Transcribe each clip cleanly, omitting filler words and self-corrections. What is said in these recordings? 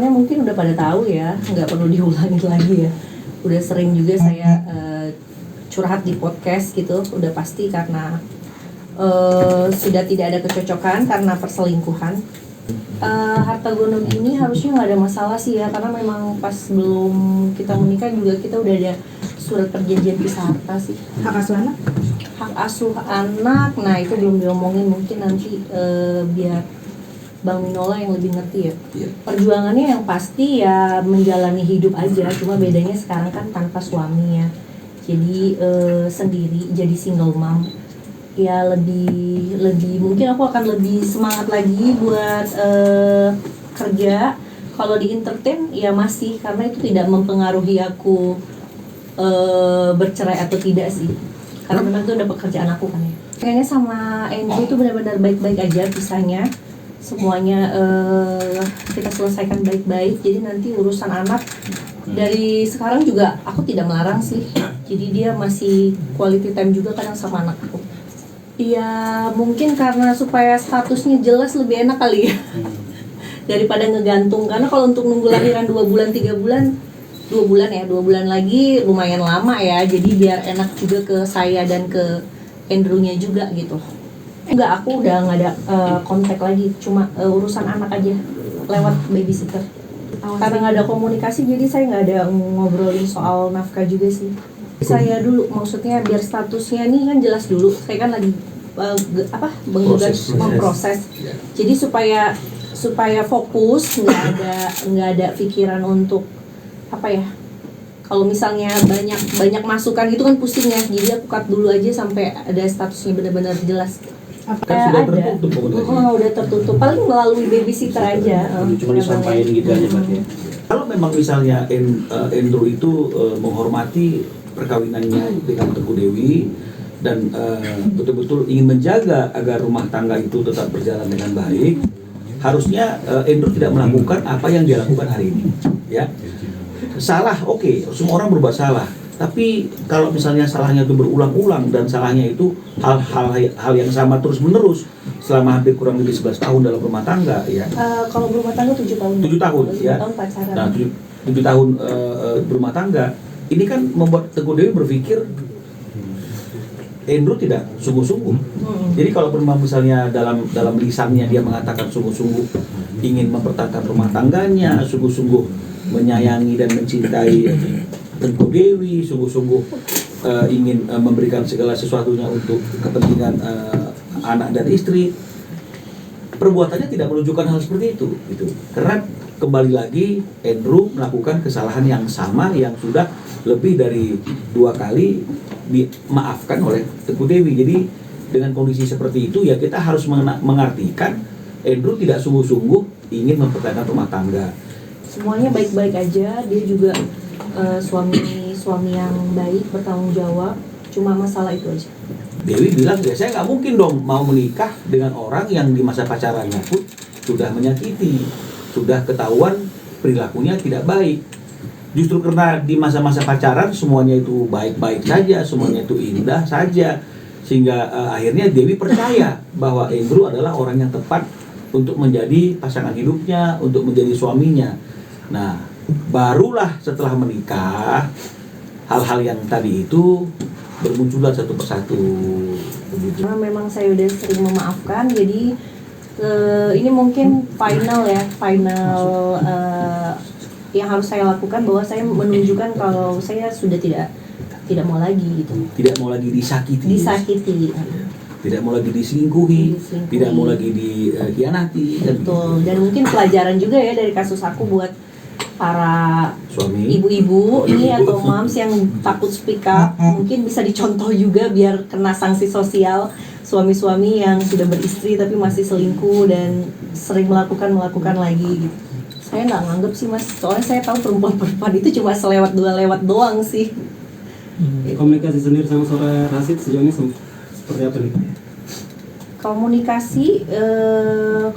sebenarnya mungkin udah pada tahu ya, nggak perlu diulangi lagi ya. Udah sering juga saya curhat di podcast gitu, udah pasti karena sudah tidak ada kecocokan karena perselingkuhan. Harta gono ini harusnya nggak ada masalah sih ya, karena memang pas belum kita menikah juga kita udah ada surat perjanjian pisah harta sih. Hak asuh anak? Hak asuh anak, nah itu belum diomongin, mungkin nanti biar Bang Minola yang lebih ngerti ya. Perjuangannya yang pasti ya menjalani hidup aja, cuma bedanya sekarang kan tanpa suami ya. Jadi sendiri, jadi single mom. Ya lebih mungkin aku akan lebih semangat lagi buat kerja. Kalau di entertain ya masih, karena itu tidak mempengaruhi aku bercerai atau tidak sih, karena memang itu udah pekerjaan aku kan ya. Kayaknya sama Andrew itu benar-benar baik-baik aja pisahnya, semuanya kita selesaikan baik-baik. Jadi nanti urusan anak dari sekarang juga aku tidak melarang sih, jadi dia masih quality time juga kadang sama anak aku. Iya, mungkin karena supaya statusnya jelas lebih enak kali ya daripada ngegantung. Karena kalau untuk nunggu lahiran 2 bulan, 3 bulan, 2 bulan lagi lumayan lama ya. Jadi biar enak juga ke saya dan ke Andrew-nya juga gitu. Enggak, aku udah nggak ada kontak lagi, cuma urusan anak aja lewat babysitter. Karena nggak ada komunikasi, jadi saya nggak ada ngobrolin soal nafkah juga sih. Saya dulu, maksudnya biar statusnya nih kan jelas dulu. Saya kan lagi memproses. Jadi supaya fokus, nggak ada pikiran untuk apa ya. Kalau misalnya banyak masukan gitu kan pusing ya. Jadi aku cut dulu aja sampai ada statusnya benar-benar jelas. Kan sudah tertutup komunikasi. Udah tertutup. Paling melalui babysitter aja. Cuma disampaikan gitu aja Pak ya. Kalau memang misalnya Andrew itu menghormati perkawinannya dengan Teguh Dewi dan betul-betul ingin menjaga agar rumah tangga itu tetap berjalan dengan baik, harusnya Andrew tidak melakukan apa yang dia lakukan hari ini, ya. Salah, oke, semua orang berbuat salah. Tapi kalau misalnya salahnya itu berulang-ulang dan salahnya itu hal yang sama terus-menerus selama hampir kurang lebih 11 tahun dalam rumah tangga, ya. Kalau berumah tangga 7 tahun. 7 tahun, ya. 7 tahun pacaran. Nah, 7 tahun berumah tangga. Ini kan membuat Teguh Dewi berpikir Andrew tidak sungguh-sungguh. Jadi kalau misalnya dalam lisannya dia mengatakan sungguh-sungguh ingin mempertahankan rumah tangganya, sungguh-sungguh menyayangi dan mencintai Teguh Dewi, sungguh-sungguh ingin memberikan segala sesuatunya untuk kepentingan anak dan istri, perbuatannya tidak menunjukkan hal seperti itu, gitu. Karena kembali lagi Andrew melakukan kesalahan yang sama yang sudah lebih dari 2 kali dimaafkan oleh Teguh Dewi. Jadi dengan kondisi seperti itu ya kita harus mengartikan Andrew tidak sungguh-sungguh ingin mempertahankan rumah tangga. Semuanya baik-baik aja, dia juga suami yang baik, bertanggung jawab, cuma masalah itu aja. Dewi bilang, ya saya nggak mungkin dong mau menikah dengan orang yang di masa pacarannya pun sudah menyakiti, sudah ketahuan perilakunya tidak baik. Justru karena di masa-masa pacaran semuanya itu baik-baik saja, semuanya itu indah saja, sehingga akhirnya Dewi percaya bahwa Andrew adalah orang yang tepat untuk menjadi pasangan hidupnya, untuk menjadi suaminya. Nah, barulah setelah menikah hal-hal yang tadi itu bermunculan satu persatu. Karena memang saya udah sering memaafkan, jadi ini mungkin final yang harus saya lakukan, bahwa saya menunjukkan kalau saya sudah tidak mau lagi gitu. Tidak mau lagi disakiti. Tidak mau lagi diselingkuhi. Tidak mau lagi dikhianati. Betul. Dan mungkin pelajaran juga ya dari kasus aku buat para suami, ibu-ibu ini atau moms yang takut speak up, mungkin bisa dicontoh juga biar kena sanksi sosial suami-suami yang sudah beristri tapi masih selingkuh dan sering melakukan lagi gitu. Saya nggak nganggep sih Mas, soalnya saya tahu perempuan-perempuan itu cuma selewat 2 lewat doang sih. Komunikasi sendiri sama saudara Rashid sejauh ini seperti apa nih? Komunikasi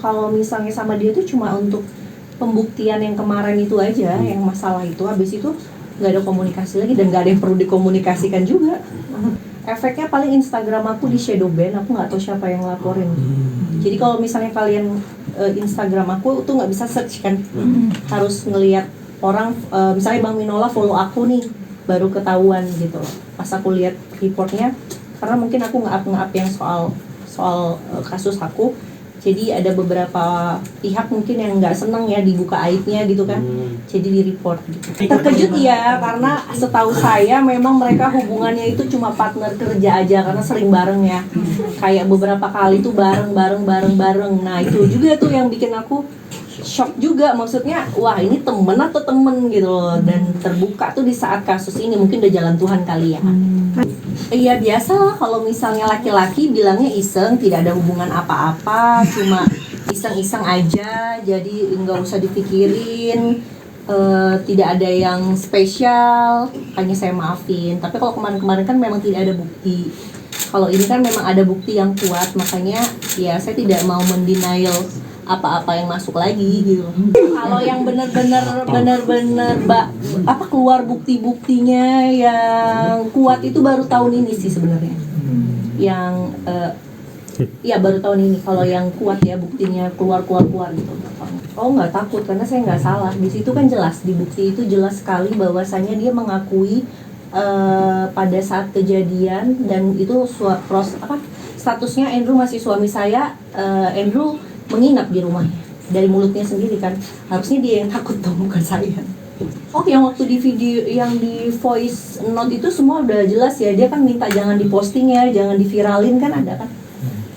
kalau misalnya sama dia tuh cuma untuk pembuktian yang kemarin itu aja, yang masalah itu, habis itu nggak ada komunikasi lagi dan nggak ada yang perlu dikomunikasikan juga. Efeknya paling Instagram aku di shadow ban, aku nggak tahu siapa yang laporin. Jadi kalau misalnya kalian Instagram aku tuh nggak bisa search kan, harus ngelihat orang, misalnya Bang Minola follow aku nih, baru ketahuan gitu loh. Pas aku lihat reportnya, karena mungkin aku nge-up yang soal kasus aku, jadi ada beberapa pihak mungkin yang nggak seneng ya dibuka aibnya gitu kan, jadi di report gitu. Terkejut ya, karena setahu saya memang mereka hubungannya itu cuma partner kerja aja, karena sering bareng ya, kayak beberapa kali tuh bareng. Nah itu juga tuh yang bikin aku shock juga, maksudnya wah ini temen atau temen gitu loh, dan terbuka tuh di saat kasus ini, mungkin udah jalan Tuhan kali ya. Iya biasa lah, kalau misalnya laki-laki bilangnya iseng, tidak ada hubungan apa-apa, cuma iseng-iseng aja, jadi nggak usah dipikirin, tidak ada yang spesial, hanya saya maafin. Tapi kalau kemarin-kemarin kan memang tidak ada bukti. Kalau ini kan memang ada bukti yang kuat, makanya ya saya tidak mau mendenial apa-apa yang masuk lagi gitu. Kalau yang benar-benar keluar bukti-buktinya yang kuat itu baru tahun ini sih sebenarnya. Yang ya baru tahun ini kalau yang kuat ya buktinya keluar gitu. Oh nggak takut karena saya nggak salah. Di situ kan jelas, di bukti itu jelas sekali bahwasanya dia mengakui pada saat kejadian, dan itu statusnya Andrew masih suami saya. Andrew menginap di rumahnya, dari mulutnya sendiri kan, harusnya dia yang takut dong, bukan saya. Oh yang waktu di video, yang di voice note itu semua udah jelas ya, dia kan minta jangan diposting ya, jangan diviralin kan, ada kan.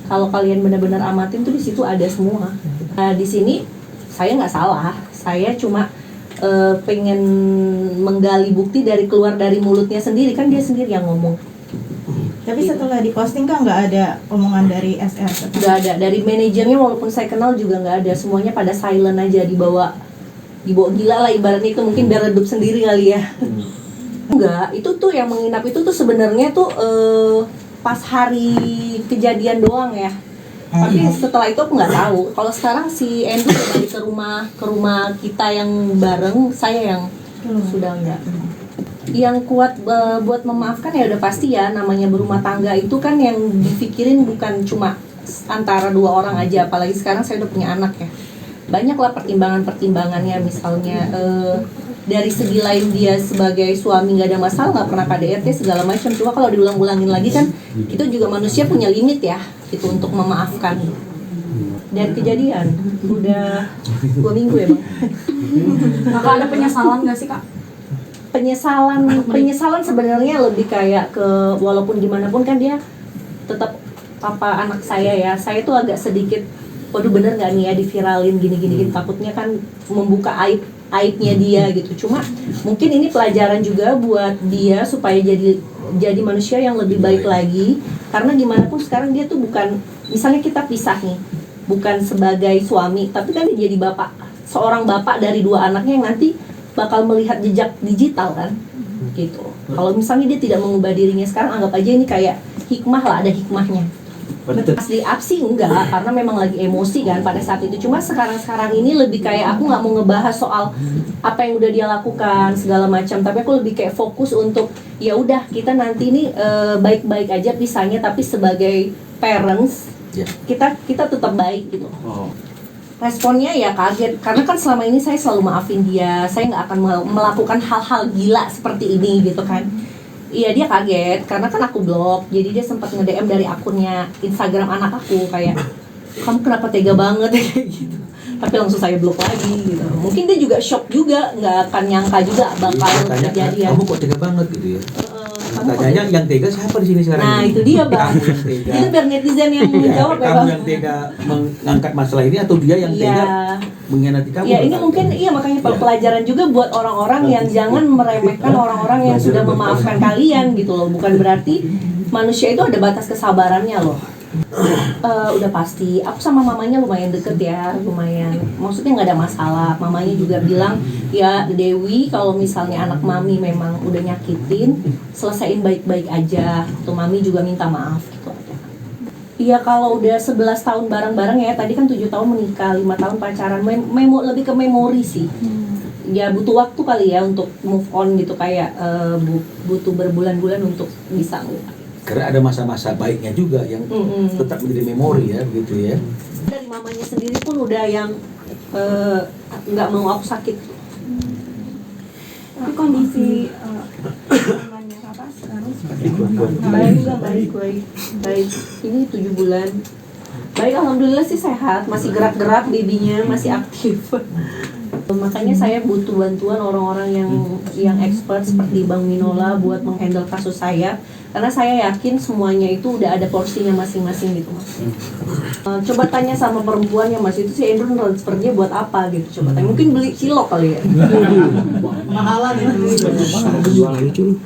Kalau kalian benar-benar amatin tuh di situ ada semua. Nah di sini saya nggak salah, saya cuma pengen menggali bukti keluar dari mulutnya sendiri, kan dia sendiri yang ngomong. Tapi setelah diposting kan nggak ada omongan dari SR? Nggak ada, dari manajernya walaupun saya kenal juga nggak ada, semuanya pada silent aja, dibawa gila lah ibaratnya, itu mungkin biar redup sendiri kali ya. Enggak, itu tuh yang menginap itu tuh sebenarnya tuh pas hari kejadian doang ya. Tapi setelah itu aku nggak tahu. Kalau sekarang si Andrew balik ke rumah kita yang bareng, saya yang sudah enggak. Yang kuat buat memaafkan ya udah pasti ya, namanya berumah tangga itu kan yang dipikirin bukan cuma antara dua orang aja, apalagi sekarang saya udah punya anak ya. Banyak lah pertimbangannya, misalnya dari segi lain dia sebagai suami nggak ada masalah, nggak pernah KDRT segala macam. Cuma kalau diulang-ulangin lagi kan, kita juga manusia punya limit ya, itu untuk memaafkan. Dan kejadian udah 2 minggu ya bang. Kakak ada penyesalan nggak sih kak? Penyesalan sebenarnya lebih kayak ke, walaupun gimana pun kan dia tetap papa anak saya ya. Saya tuh agak sedikit, waduh bener nggak nih ya diviralin gini, takutnya kan membuka aibnya dia gitu. Cuma mungkin ini pelajaran juga buat dia supaya jadi manusia yang lebih baik lagi. Karena gimana pun sekarang dia tuh bukan, misalnya kita pisah nih, bukan sebagai suami, tapi kan dia jadi bapak, seorang bapak dari 2 anaknya yang nanti bakal melihat jejak digital kan, gitu. Kalau misalnya dia tidak mengubah dirinya sekarang, anggap aja ini kayak hikmah lah, ada hikmahnya. Pas di up sih enggak, karena memang lagi emosi kan pada saat itu. Cuma sekarang ini lebih kayak aku nggak mau ngebahas soal apa yang udah dia lakukan segala macam, tapi aku lebih kayak fokus untuk ya udah kita nanti ini baik-baik aja pisahnya, tapi sebagai parents kita tetap baik gitu. Responnya ya kaget, karena kan selama ini saya selalu maafin dia, saya nggak akan melakukan hal-hal gila seperti ini gitu kan. Iya dia kaget, karena kan aku blok, jadi dia sempat nge-DM dari akunnya Instagram anak aku kayak, kamu kenapa tega banget kayak gitu. Tapi langsung saya blok lagi gitu. Mungkin dia juga shock juga, nggak akan nyangka juga bakal kejadian. Kamu kok tega banget gitu ya? Tanya yang tega siapa di sini sekarang? Nah itu dia bang. Kamu yang tega. Itu biar netizen yang menjawab ya bang. Kamu yang tega mengangkat masalah ini atau dia yang tega mengkhianati kamu? Ya ini mungkin iya, makanya pelajaran juga buat orang-orang yang jangan meremehkan orang-orang yang sudah memaafkan kalian gitu loh. Bukan berarti manusia itu ada batas kesabarannya loh. Udah pasti, aku sama mamanya lumayan deket ya, lumayan. Maksudnya nggak ada masalah. Mamanya juga bilang, ya Dewi kalau misalnya anak mami memang udah nyakitin, selesain baik-baik aja. Tuh mami juga minta maaf gitu aja. Iya kalau udah 11 tahun bareng-bareng ya, tadi kan 7 tahun menikah, 5 tahun pacaran, lebih ke memori sih. Ya butuh waktu kali ya untuk move on gitu, kayak butuh berbulan-bulan untuk bisa. Karena ada masa-masa baiknya juga yang tetap menjadi memori ya, begitu ya. Dari mamanya sendiri pun udah yang nggak mau aku sakit. Tapi kondisi temannya kakak sekarang seperti apa? Baik. Ini 7 bulan. Baik, alhamdulillah sih sehat, masih gerak-gerak babynya, masih aktif. Makanya saya butuh bantuan orang-orang yang expert seperti Bang Minola buat menghandle kasus saya, karena saya yakin semuanya itu udah ada porsinya masing-masing gitu Mas. Coba tanya sama perempuan ya Mas, itu si Andrew transfernya buat apa gitu, coba tanya, mungkin beli cilok kali ya. Mahalan itu.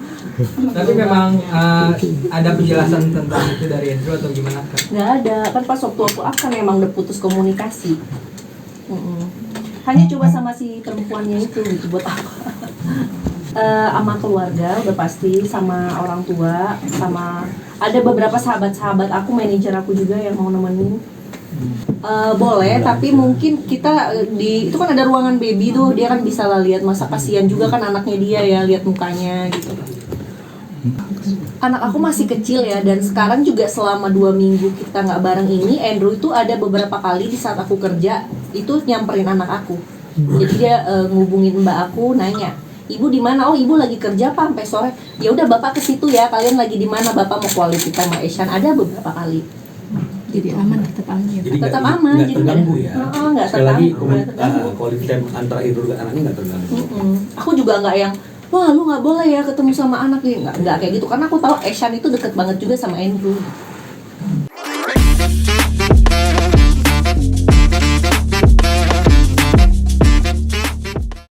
Tapi memang ada penjelasan tentang itu dari Andrew atau gimana kan? Nggak ada, kan pas waktu aku akan emang udah putus komunikasi. Hanya coba sama si perempuannya itu gitu, buat apa? Sama keluarga udah pasti, sama orang tua, sama ada beberapa sahabat-sahabat aku, manajer aku juga yang mau nemenin. Boleh, tapi mungkin kita itu kan ada ruangan baby tuh, dia kan bisa lah lihat, masa kasihan juga kan anaknya dia ya, lihat mukanya gitu. Anak aku masih kecil ya, dan sekarang juga selama 2 minggu kita nggak bareng ini, Andrew itu ada beberapa kali di saat aku kerja itu nyamperin anak aku. Jadi dia ngubungin mbak aku, nanya, ibu di mana? Oh, ibu lagi kerja pak sampai sore. Ya udah bapak ke situ ya. Kalian lagi di mana? Bapak mau quality time sama Eshan. Ada beberapa kali. Jadi aman, tetap aman ya. Jadi Tetap nggak- aman, nggak jadi terganggu nggak- ya. nggak Sekali lagi terganggu. quality time antara ibu dan anaknya nggak terganggu. Aku juga nggak yang, wah lu nggak boleh ya ketemu sama anak nih, nggak kayak gitu, karena aku tahu Eshan itu deket banget juga sama Andrew.